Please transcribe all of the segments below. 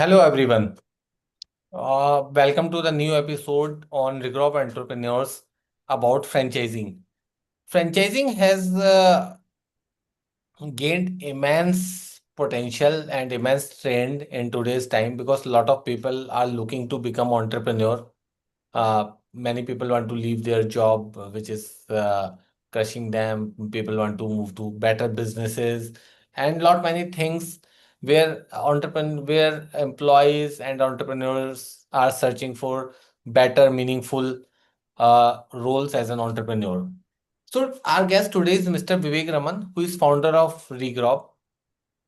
Hello everyone. Welcome to the new episode on Rigor of Entrepreneurs about franchising. Franchising has gained immense potential and immense trend in today's time because a lot of people are looking to become entrepreneur. Many people want to leave their job, which is crushing them. People want to move to better businesses and lot many things where employees and entrepreneurs are searching for better, meaningful roles as an entrepreneur. So our guest today is Mr. Vivek Raman, who is founder of Regrop.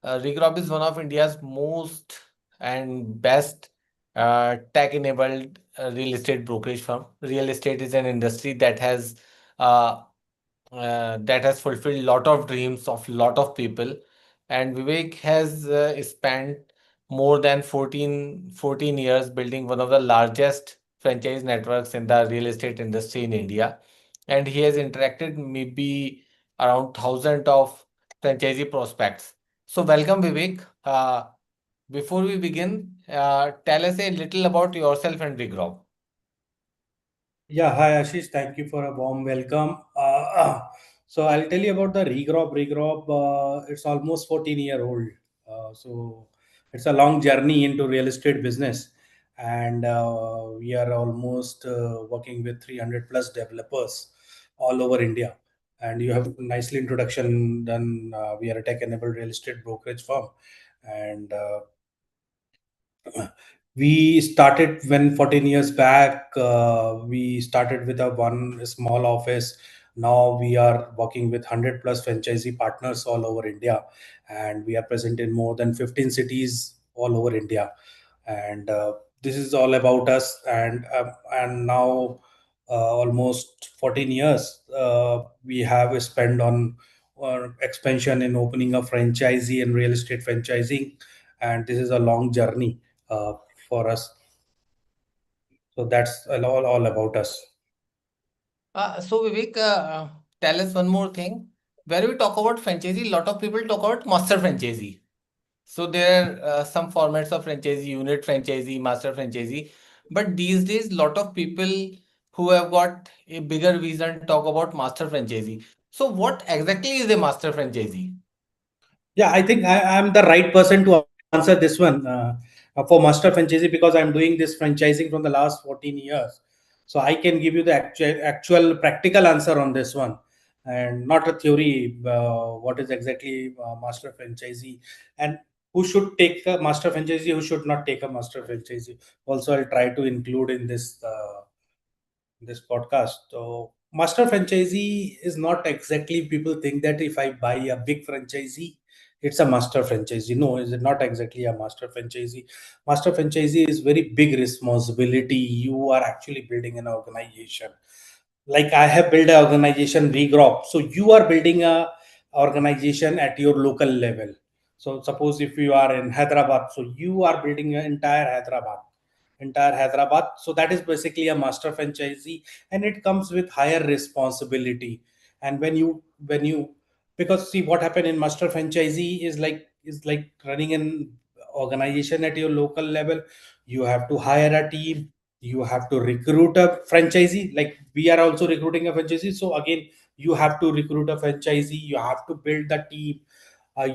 Regrop is one of India's most and best tech-enabled real estate brokerage firm. Real estate is an industry uh, that has fulfilled lot of dreams of lot of people, and Vivek has spent more than 14 years building one of the largest franchise networks in the real estate industry in India, and he has interacted maybe around thousand of franchisee prospects. So welcome, Vivek. Before we begin, tell us a little about yourself and Regrop. Yeah, hi Ashish. Thank you for a warm welcome. So I'll tell you about the Regrop. Regrop, it's almost 14-year old. So it's a long journey into real estate business, and we are almost working with 300 plus developers all over India. And you have nicely introduction done. We are a tech-enabled real estate brokerage firm, and we started when 14 years back. We started with a one small office. Now we are working with 100 plus franchisee partners all over India, and we are present in more than 15 cities all over India. And this is all about us. And now almost 14 years we have spent on expansion in opening a franchisee and real estate franchising, and this is a long journey uh, for us. So that's all about us. So Vivek, tell us one more thing. Where we talk about franchisee, lot of people talk about master franchisee. So there are some formats of franchisee, unit franchisee, master franchisee. But these days, lot of people who have got a bigger vision talk about master franchisee. So what exactly is a master franchisee? Yeah, I think I'm the right person to answer this one for master franchisee, because I'm doing this franchising from the last 14 years. So I can give you the actual practical answer on this one, and not a theory. What is exactly master franchisee, and who should take a master franchisee, who should not take a master franchisee. Also, I'll try to include in this podcast. So, master franchisee is not exactly, people think that if I buy a big franchisee, it's a master franchisee. No, is it not exactly a master franchisee? Master franchisee is very big responsibility. You are actually building an organization. Like I have built an organization, Regrop. So you are building a organization at your local level. So suppose if you are in Hyderabad, so you are building an entire Hyderabad. So that is basically a master franchisee, and it comes with higher responsibility. And when you because see what happened in master franchisee is like running an organization at your local level. You have to hire a team, you have to recruit a franchisee. Like we are also recruiting a franchisee. So again, you have to recruit a franchisee, you have to build the team,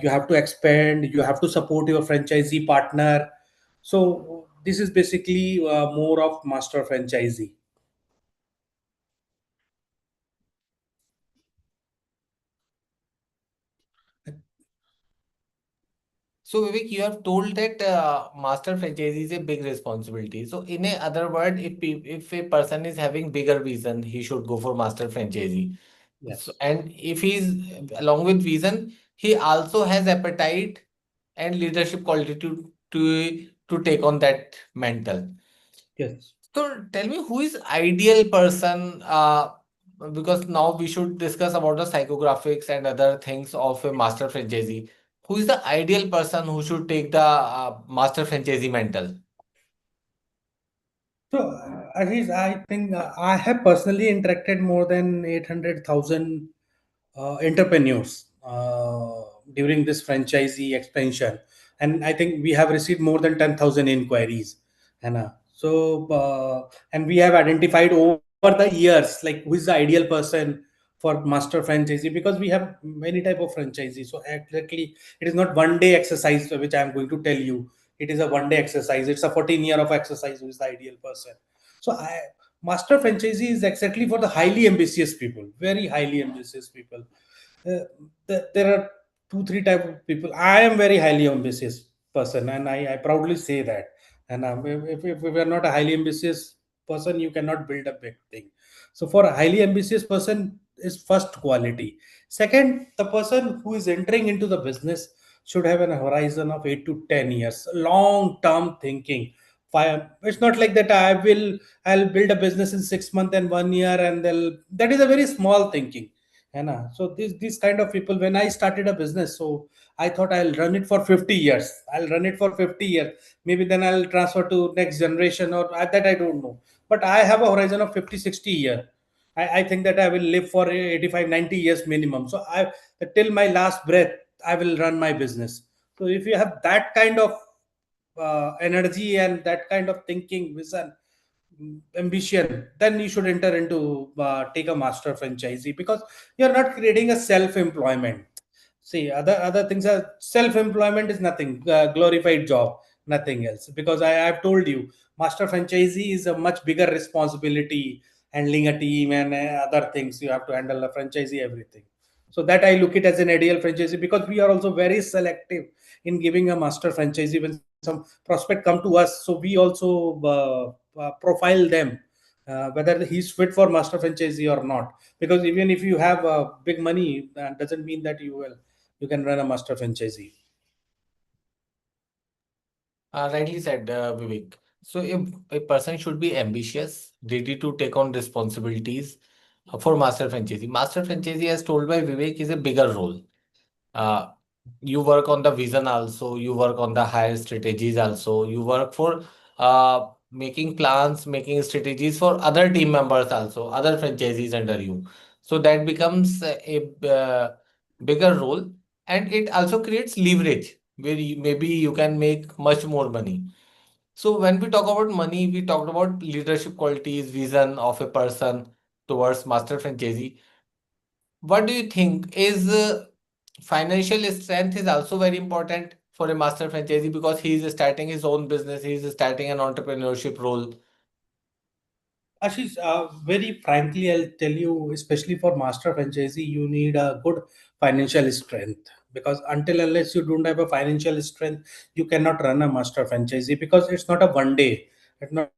you have to expand, you have to support your franchisee partner. So this is basically more of master franchisee. So Vivek, you have told that master franchisee is a big responsibility. So in a other word, if a person is having bigger vision, he should go for master franchisee. So, Yes. and if he's along with vision, he also has appetite and leadership quality to take on that mental. Yes. So tell me who is ideal person because now we should discuss about the psychographics and other things of a master franchisee. Who is the ideal person who should take the master franchisee mental? So, Ashish, I think I have personally interacted more than 800,000 entrepreneurs during this franchisee expansion. and I think we have received more than 10,000 inquiries. And and we have identified over the years like who is the ideal person for master franchisee, because we have many type of franchisee. So exactly, it is not one day exercise which I am going to tell you. It is a one day exercise. It's a 14 year of exercise who is the ideal person. So master franchisee is exactly for the highly ambitious people, very highly ambitious people. uh, there are two three type of people. I am very highly ambitious person, and I proudly say that. And if you are not a highly ambitious person, you cannot build a big thing. So for a highly ambitious person is first quality. Second, the person who is entering into the business should have an horizon of 8 to 10 years, long term thinking. It's not like that I'll build a business in 6 months and 1 year, and they'll that is a very small thinking. So these kind of people, when I started a business, so I thought I'll run it for 50 years. I'll run it for 50 years. Maybe then I'll transfer to next generation, or that I don't know. But I have a horizon of 50, 60 year. I think that I will live for 85, 90 years minimum. So I till my last breath, I will run my business. So if you have that kind of energy and that kind of thinking, vision, ambition, then you should enter into take a master franchisee, because you're not creating a self-employment. See, other things are self-employment is nothing, glorified job, nothing else. Because I've told you, master franchisee is a much bigger responsibility, handling a team and other things. You have to handle a franchisee, everything. So that I look it as an ideal franchisee, because we are also very selective in giving a master franchisee. When some prospect come to us, so we also profile them, whether he's fit for master franchisee or not. Because even if you have big money, that doesn't mean that you can run a master franchisee. Rightly said, Vivek. So a person should be ambitious, ready to take on responsibilities for master franchisee. Master franchisee, as told by Vivek, is a bigger role. Uh, you work on the vision also, you work on the higher strategies also, you work for making plans, making strategies for other team members also, other franchisees under you. So that becomes a bigger role, and it also creates leverage where maybe you can make much more money. So when we talk about money, we talked about leadership qualities, vision of a person towards master franchisee. What do you think is financial strength is also very important for a master franchisee because he is starting his own business, he is starting an entrepreneurship role. Ashish, very frankly, I'll tell you, especially for master franchisee, you need a good financial strength. Because until unless you don't have a financial strength, you cannot run a master franchisee, because it's not a one day, it's not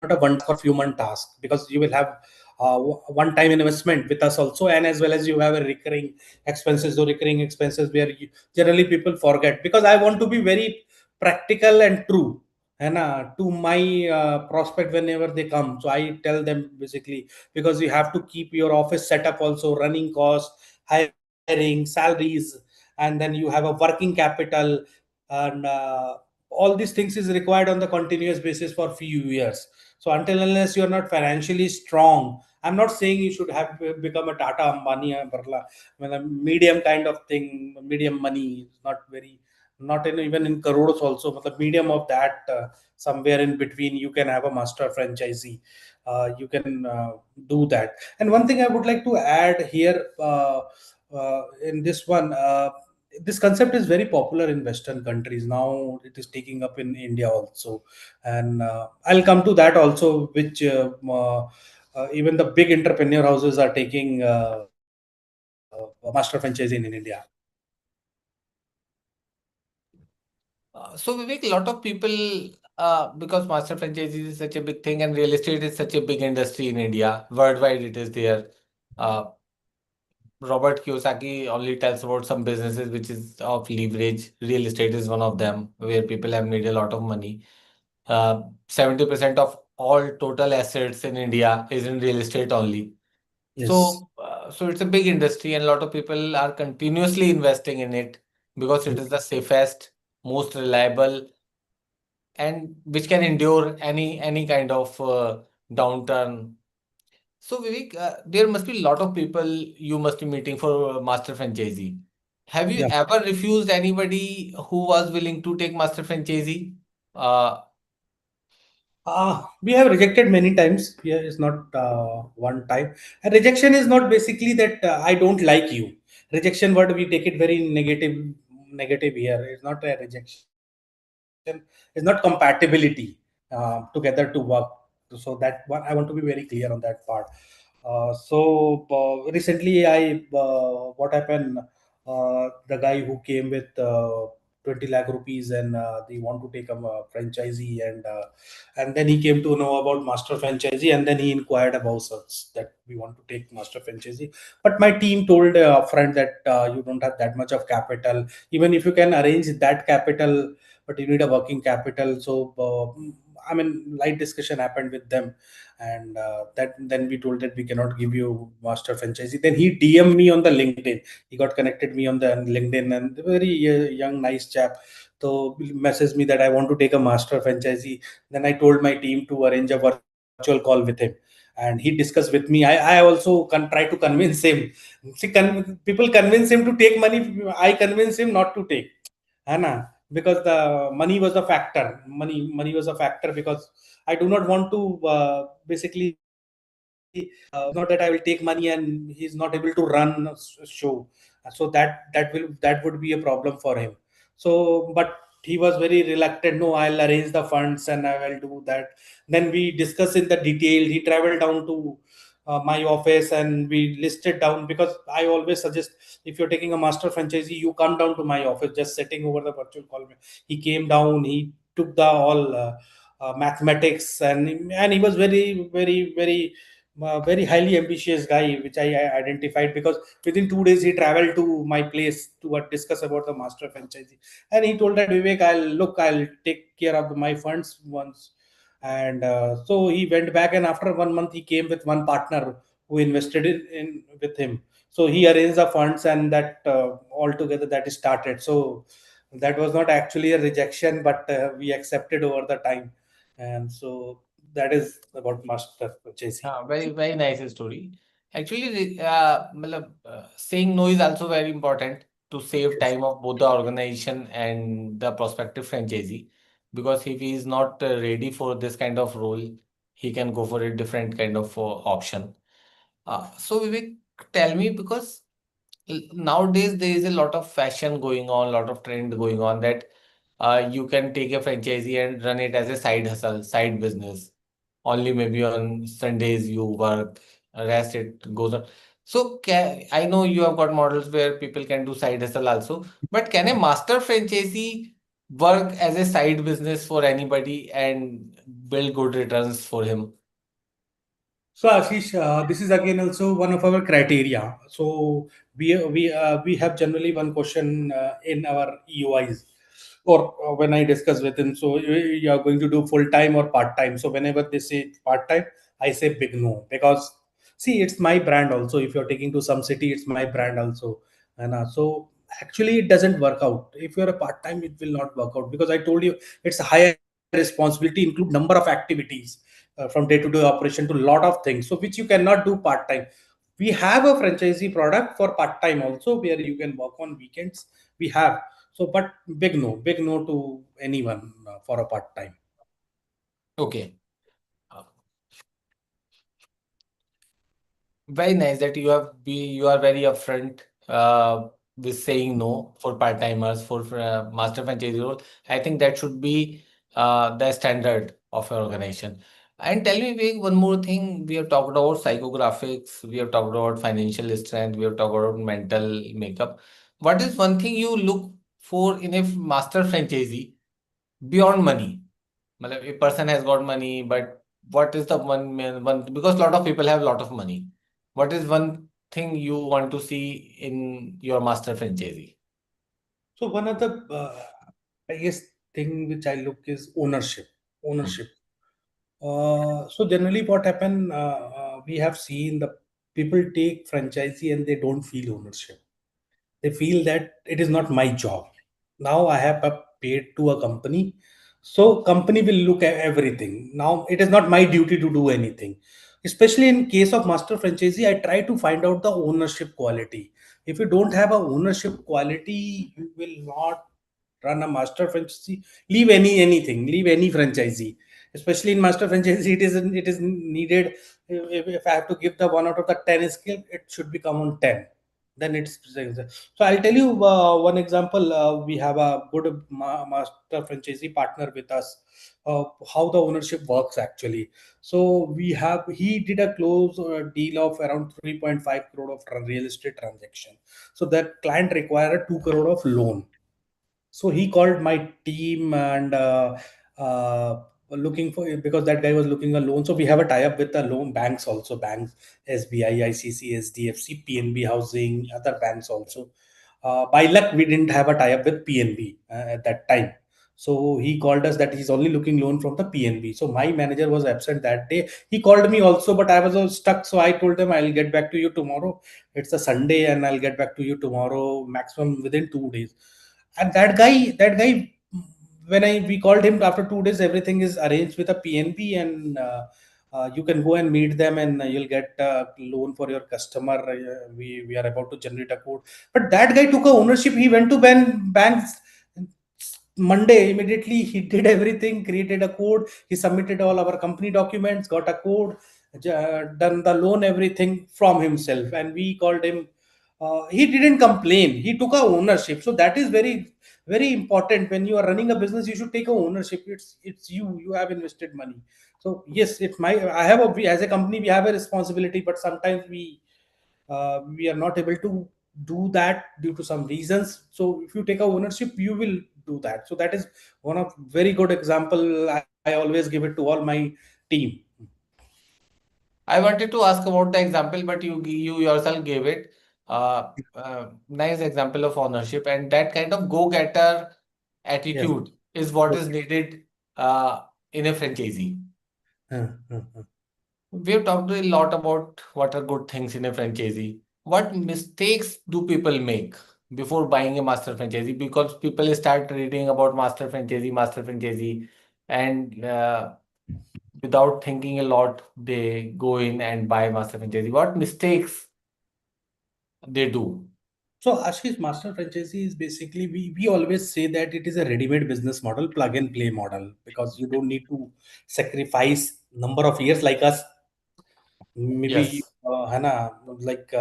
a one task or few month task. Because you will have one time investment with us also, and as well as you have a recurring expenses or recurring expenses where generally people forget. Because I want to be very practical and true, and to my prospect whenever they come. So I tell them basically, because you have to keep your office setup also, running costs, hiring, salaries, and then you have a working capital, and all these things is required on the continuous basis for few years. So until unless you are not financially strong, I'm not saying you should have become a Tata, Ambani, or Birla. I mean, a medium kind of thing, medium money, not very, not in, even in crores also, but the medium of that, somewhere in between, you can have a master franchisee. You can do that. And one thing I would like to add here, in this one, this concept is very popular in Western countries. Now it is taking up in India also, and I'll come to that also, which even the big entrepreneur houses are taking master franchising in India. So Vivek, a lot of people, because master franchisee is such a big thing and real estate is such a big industry in India, worldwide it is there. Uh, Robert Kiyosaki only tells about some businesses which is of leverage. Real estate is one of them where people have made a lot of money. 70% of all total assets in India is in real estate only. Yes. So it's a big industry, and a lot of people are continuously investing in it because it is the safest, most reliable, and which can endure any kind of downturn. So Vivek, there must be a lot of people you must be meeting for master franchisee. Have you Yeah. ever refused anybody who was willing to take master franchisee? Uh, We have rejected many times. Yeah, it's not one time. And rejection is not basically that I don't like you. Rejection word we take it very negative here. It's not a rejection. It's not compatibility together to work. So that one I want to be very clear on that part. Recently, I what happened? The guy who came with 20 lakh rupees and they want to take a franchisee, and then he came to know about master franchisee, and then he inquired about us that we want to take master franchisee. But my team told upfront that you don't have that much of capital. Even if you can arrange that capital, but you need a working capital. So I mean, light discussion happened with them, and that then we told that we cannot give you master franchisee. Then he DM me on the LinkedIn. He got connected me on the LinkedIn, and very young, nice chap. So he messaged me that I want to take a master franchisee. Then I told my team to arrange a virtual call with him, and he discussed with me. I also try to convince him. See, people convince him to take money. I convince him not to take. है ना? Because the money was a factor. Money was a factor because I do not want to basically not that I will take money and he's not able to run a show. So that would be a problem for him. So, but he was very reluctant. No, I'll arrange the funds and I will do that. Then we discuss in the detail. He traveled down to my office and we listed down, because I always suggest, if you're taking a master franchisee, you come down to my office. Just sitting over the virtual call, he came down. He took the all mathematics, and he was very highly ambitious guy, which I identified, because within 2 days he traveled to my place to discuss about the master franchisee. And he told that, Vivek, I'll take care of my funds once. And so he went back, and after 1 month he came with one partner who invested in with him. So he arranged the funds, and that altogether that started. So that was not actually a rejection, but we accepted over the time. And so that is about master franchisee. very, very nice story. Actually, matlab, saying no is also very important to save Yes. time of both the organization and the prospective franchisee. Because if he is not ready for this kind of role, he can go for a different kind of option. So Vivek, tell me, because nowadays there is a lot of fashion going on, a lot of trend going on, that you can take a franchisee and run it as a side hustle, side business. Only maybe on Sundays you work, rest it goes on. So I know you have got models where people can do side hustle also, but can a master franchisee work as a side business for anybody and build good returns for him? So Ashish, this is again also one of our criteria. So we have generally one question in our EOIs, or when I discuss with him. So you are going to do full time or part time. So whenever they say part time, I say big no, because see, it's my brand also. If you're taking to some city, it's my brand also, and so actually it doesn't work out. If you're a part time, it will not work out, because I told you it's a higher responsibility, include number of activities from day to day operation to lot of things, so which you cannot do part time. We have a franchisee product for part time also, where you can work on weekends. We have. So, but big no to anyone for a part time. Okay. Uh, Very nice that you are very upfront with saying no for part-timers for master franchisee role. I think that should be the standard of your organization. And tell me, Vivek, one more thing. We have talked about psychographics, we have talked about financial strength, we have talked about mental makeup. What is one thing you look for in a master franchisee beyond money? Matlab, a person has got money, but what is the one, because a lot of people have a lot of money. What is one thing you want to see in your master franchisee? So one of the biggest thing which I look is ownership. Hmm. Ownership. So generally, what happen? We have seen the people take franchisee and they don't feel ownership. They feel that it is not my job. Now I have paid to a company, so company will look at everything. Now it is not my duty to do anything. Especially in case of master franchisee, I try to find out the ownership quality. If you don't have a ownership quality, you will not run a master franchisee. Leave anything, leave any franchisee. Especially in master franchisee, it is needed. If I have to give the 1 out of the 10 scale, it should become on 10. Then it's so. I'll tell you one example. We have a good master franchisee partner with us. How the ownership works actually. So he did a close deal of around 3.5 crore of real estate transaction. So that client required a 2 crore of loan. So he called my team and looking for, because that guy was looking a loan. So we have a tie up with the loan banks also, banks, SBI, ICC, SDFC, PNB Housing, other banks also. By luck, we didn't have a tie up with PNB at that time. So he called us that he's only looking loan from the PNB. So my manager was absent that day. He called me also, but I was all stuck. So I told him I'll get back to you tomorrow. It's a Sunday, and I'll get back to you tomorrow, maximum within 2 days. And that guy, when I we called him after 2 days, everything is arranged with a PNB, and you can go and meet them, and you'll get a loan for your customer. We are about to generate a code. But that guy took a ownership. He went to banks Monday. Immediately he did everything, created a code, he submitted all our company documents, got a code, done the loan, everything from himself. And we called him. He didn't complain. He took a ownership. So that is very, very important. When you are running a business, you should take a ownership. It's you. You have invested money. So yes, it's my. I have a. We, as a company, we have a responsibility, but sometimes we are not able to do that due to some reasons. So if you take a ownership, you will do that. So that is one of very good example. I always give it to all my team. I wanted to ask about the example, but you yourself gave it. Nice example of ownership, and that kind of go-getter Yes. attitude is what is Okay. needed in a franchisee. Uh, uh, uh. We have talked a lot about what are good things in a franchisee. What mistakes do people make before buying a master franchisee? Because people start reading about master franchisee, and without thinking a lot, they go in and buy master franchisee. What mistakes they do? So Ashish, master franchisee is basically, we always say that it is a ready-made business model, plug and play model, because you don't need to sacrifice number of years like us. Maybe Yes. Hannah, like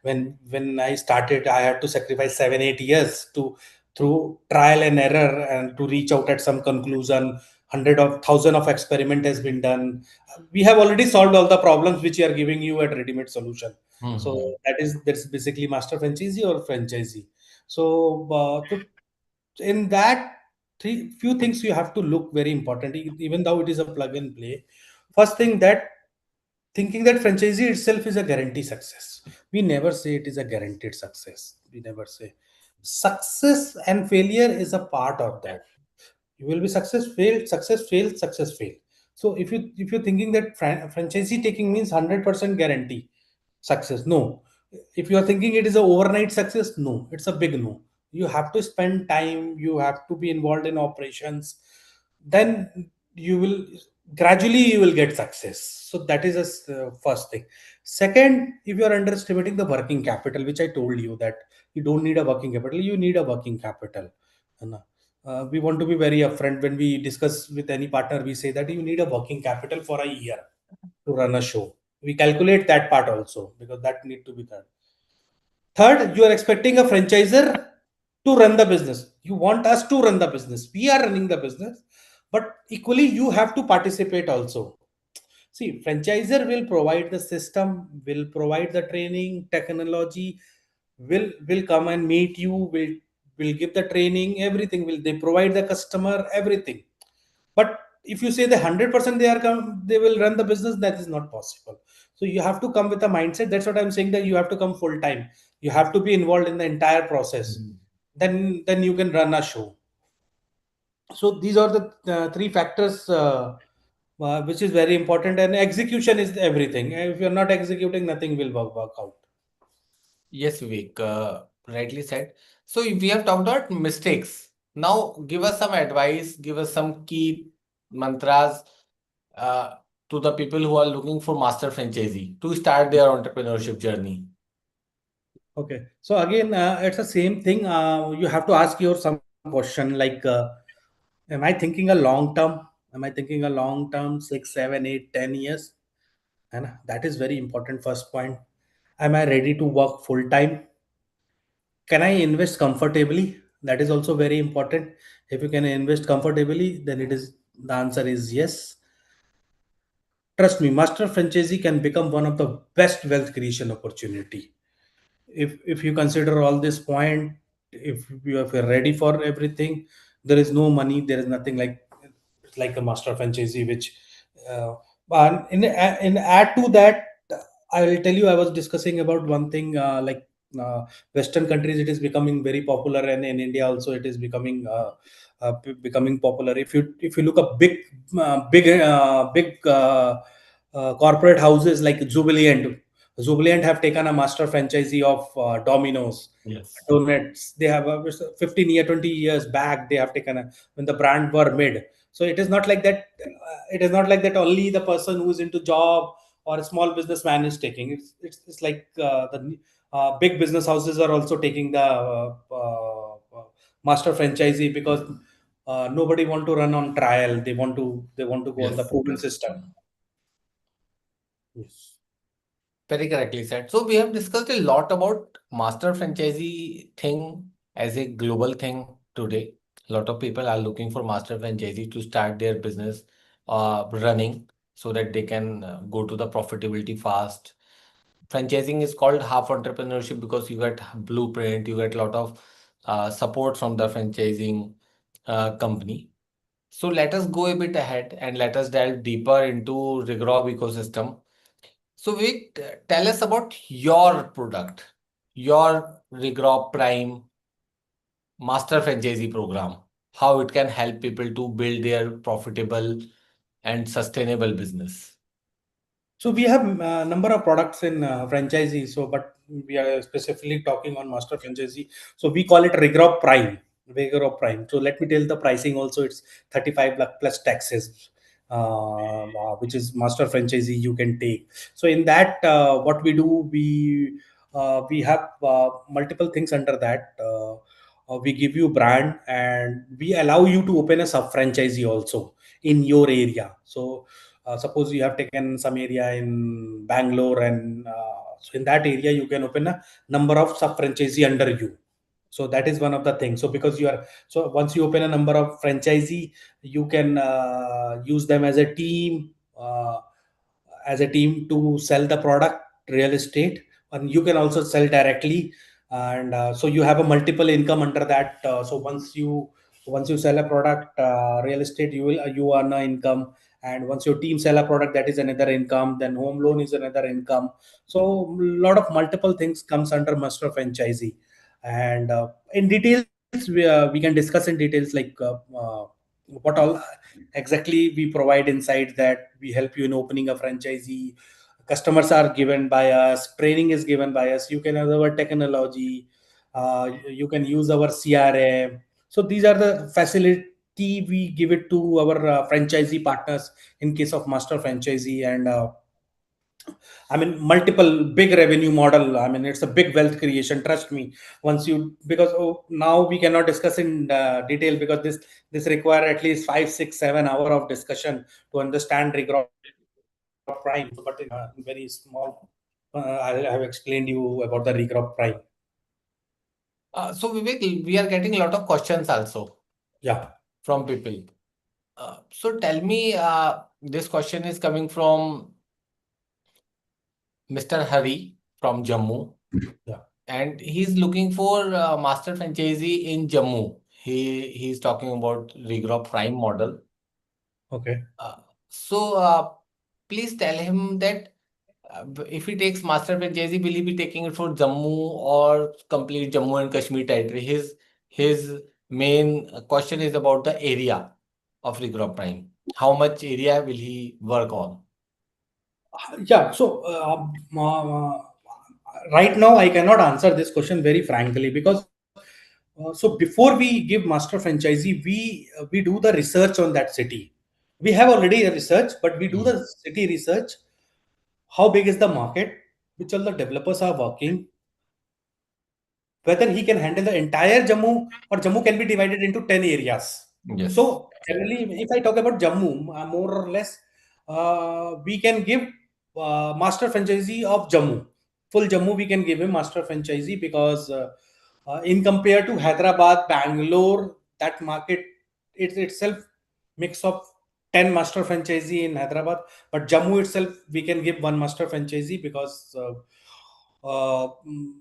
when I started, I had to sacrifice 7 8 years to, through trial and error, and to reach out at some conclusion. Hundred of thousand of experiment has been done. We have already solved all the problems which we are giving you at ready-made solution. So Hmm. that's basically master franchisee or franchisee. So in that, three few things you have to look very important, even though it is a plug and play. First thing, that thinking that franchisee itself is a guarantee success. We never say it is a guaranteed success. We never say. Success and failure is a part of that. You will be success fail, success fail. So if you're thinking that franchisee taking means 100% guarantee success, no. If you are thinking it is a overnight success, no, it's a big no. You have to spend time, you have to be involved in operations, then you will gradually you will get success. So that is first thing. Second, if you are underestimating the working capital, which I told you, that you don't need a working capital, you need a working capital. And, we want to be very upfront when we discuss with any partner. We say that you need a working capital for a year to run a show. We calculate that part also, because that need to be done. Third, you are expecting a franchisor to run the business. You want us to run the business. We are running the business, but equally you have to participate also. See, franchisor will provide the system, will provide the training, technology, will come and meet you, will give the training, everything. Will they provide the customer everything? But if you say the 100% they will run the business, that is not possible. So you have to come with a mindset. That's what I'm saying, that you have to come full time. You have to be involved in the entire process. Mhm. Then you can run a show. So these are the three factors which is very important, and execution is everything. If you're not executing, nothing will work out. Yes, Vivek, rightly said. So we have talked about mistakes. Now, give us some advice, give us some key mantras uh, to the people who are looking for master franchisee to start their entrepreneurship journey. Okay. So again, it's the same thing. You have to ask your some question like, am I thinking a long term? Am I thinking a long term, 6, 7, 8, 10 years? And that is very important. First point. Am I ready to work full time? Can I invest comfortably? That is also very important. If you can invest comfortably, then it is the answer is yes. Trust me, master franchisee can become one of the best wealth creation opportunity. If you consider all this point, if you are ready for everything, there is no money, there is nothing like it's like a master franchisee, which uh, and in add to that, I will tell you, I was discussing about one thing, like uh, western countries it is becoming very popular, and in India also it is becoming becoming popular. If you look up big corporate houses like Jubilant have taken a master franchisee of Domino's, Yes. Donuts. They have a 15 year, 20 years back. They have taken a, when the brand were made. So it is not like that. It is not like that. Only the person who is into job or a small businessman is taking. It's like the big business houses are also taking the master franchisee because nobody want to run on trial. They want to go on the Yes. proven system. Yes. Very correctly said. So we have discussed a lot about master franchisee thing as a global thing today. A lot of people are looking for master franchisee to start their business running so that they can go to the profitability fast. Franchising is called half entrepreneurship because you get blueprint, you get a lot of support from the franchising company. So let us go a bit ahead and let us delve deeper into Rigrov ecosystem. So Vivek, tell us about your product, your Rigrov Prime Master Franchisee Program, how it can help people to build their profitable and sustainable business. So we have a number of products in franchisee. So, but we are specifically talking on master franchisee. So we call it Rigrop Prime. Rigrop Prime. So let me tell the pricing also. It's 35 lakh plus taxes, which is master franchisee you can take. So in that, what we do, we have multiple things under that. We give you brand and we allow you to open a sub franchisee also in your area. So suppose you have taken some area in Bangalore, and so in that area you can open a number of sub franchisee under you. So that is one of the things. So because you are, so once you open a number of franchisee, you can use them as a team to sell the product real estate, and you can also sell directly. And so you have a multiple income under that. So once you sell a product real estate, you earn a income. And once your team sell a product, that is another income. Then home loan is another income. So lot of multiple things comes under master franchisee. And in details, we can discuss in details like what all exactly we provide inside that. We help you in opening a franchisee. Customers are given by us, training is given by us, you can have our technology, you can use our CRM. So these are the facility we give it to our franchisee partners in case of master franchisee. And I mean, multiple big revenue model. I mean, it's a big wealth creation. Trust me. Once you, because now we cannot discuss in detail because this require at least 5, 6, 7 hour of discussion to understand Regrowth Prime. But in very small, I have explained you about the Regrowth Prime. So Vivek, we are getting a lot of questions also Yeah, from people. So tell me, this question is coming from Mr. Hari from Jammu, yeah. and he's looking for master franchisee in Jammu. He's talking about Regrowth Prime model. Okay. Uh, so please tell him that if he takes master franchisee, will he be taking it for Jammu or complete Jammu and Kashmir territory? His main question is about the area of Regrowth Prime. How much area will he work on? Yeah. So right now I cannot answer this question very frankly because so before we give master franchisee, we do the research on that city. We have already a research, but we do the Mm. city research. How big is the market? Which all the developers are working? whether he can handle the entire Jammu, or Jammu can be divided into 10 areas. Yes. So generally, if I talk about Jammu, more or less, we can give master franchisee of Jammu. Full Jammu, we can give him master franchisee, because in compared to Hyderabad, Bangalore, that market, it's itself mix of 10 master franchisee in Hyderabad, but Jammu itself we can give one master franchisee, because mm,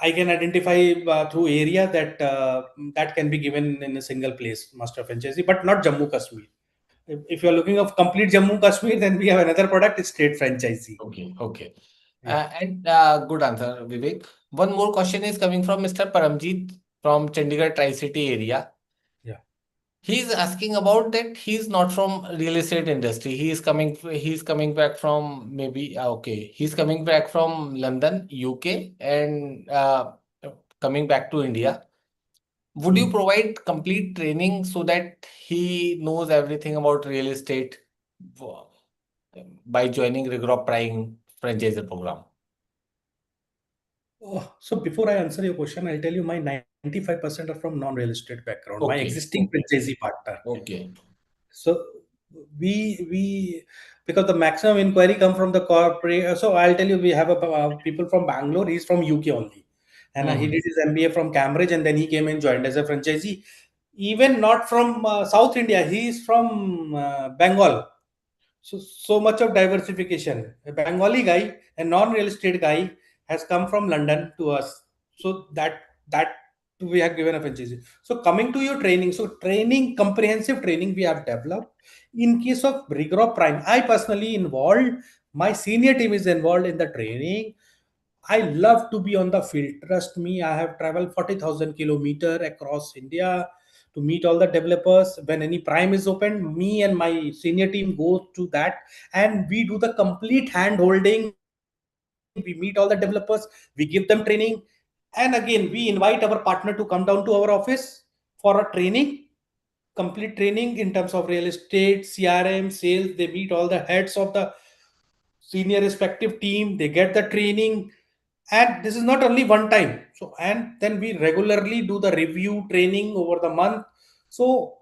I can identify through area that that can be given in a single place master franchisee, but not Jammu Kashmir. If you are looking of complete Jammu Kashmir, then we have another product, it's state franchisee. Okay. Okay. Yeah, And good answer, Vivek. One more question is coming from Mr. Paramjeet from Chandigarh Tri-City area. yeah. He's asking about that he's not from real estate industry. He's coming back from maybe okay. He's coming back from London, UK, and coming back to India. Would you Hmm. provide complete training so that he knows everything about real estate w- by joining Rigor Prime franchise program? So before I answer your question, I'll tell you my 95% are from non-real estate background. My Okay. existing franchisee partner. Okay. So we because the maximum inquiry come from the corporate. So I'll tell you, we have a people from Bangalore. He's from UK only, and he Hmm. did his MBA from Cambridge, and then he came and joined as a franchisee. Even not from South India, he is from Bengal. So much of diversification. A Bengali guy, a non-real estate guy, has come from London to us. So that we have given a franchise. So coming to your training, so training, comprehensive training we have developed. In case of rigor prime, I personally involved. My senior team is involved in the training. I love to be on the field. Trust me, I have traveled 40,000 kilometer across India to meet all the developers. When any prime is open, me and my senior team go to that, and we do the complete hand holding. We meet all the developers, we give them training, and again, we invite our partner to come down to our office for a training, complete training in terms of real estate, CRM, sales. They meet all the heads of the senior respective team, they get the training, and this is not only one time. So and then we regularly do the review training over the month. So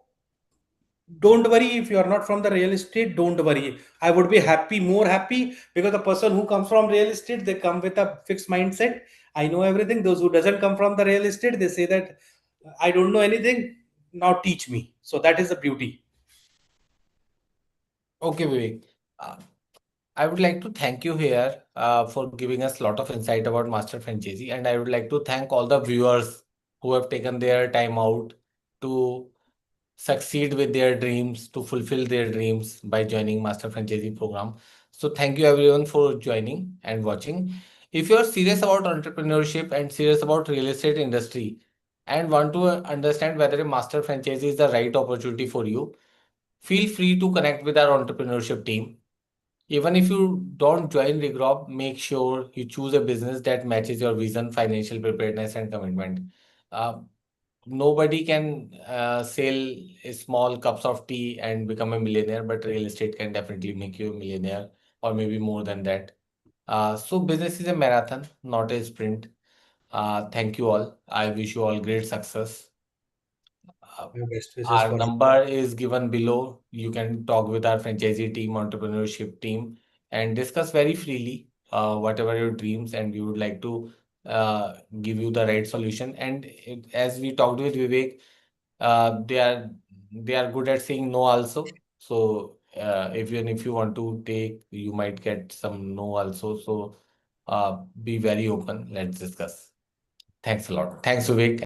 don't worry, if you are not from the real estate, don't worry. I would be happy, more happy, because the person who comes from real estate, they come with a fixed mindset. I know everything. Those who doesn't come from the real estate, they say that I don't know anything, now teach me. So that is the beauty. Okay, Vivek. Uh, I would like to thank you here for giving us a lot of insight about Master Franchisee, and I would like to thank all the viewers who have taken their time out to succeed with their dreams, to fulfill their dreams by joining Master Franchisee program. So thank you everyone for joining and watching. If you are serious about entrepreneurship and serious about real estate industry and want to understand whether a master franchisee is the right opportunity for you, feel free to connect with our entrepreneurship team. Even if you don't join Regrop, make sure you choose a business that matches your vision, financial preparedness, and commitment. Uh, Nobody can sell a small cups of tea and become a millionaire, but real estate can definitely make you a millionaire or maybe more than that. So business is a marathon, not a sprint. Thank you all. I wish you all great success. Uh, Your best wishes our for number is given below. You can talk with our franchisee team, entrepreneurship team, and discuss very freely whatever your dreams, and we would like to give you the right solution. And as we talked with Vivek, they are good at saying no also. So even if you want to take, you might get some no also. So be very open. Let's discuss. Thanks a lot. Thanks, Vivek.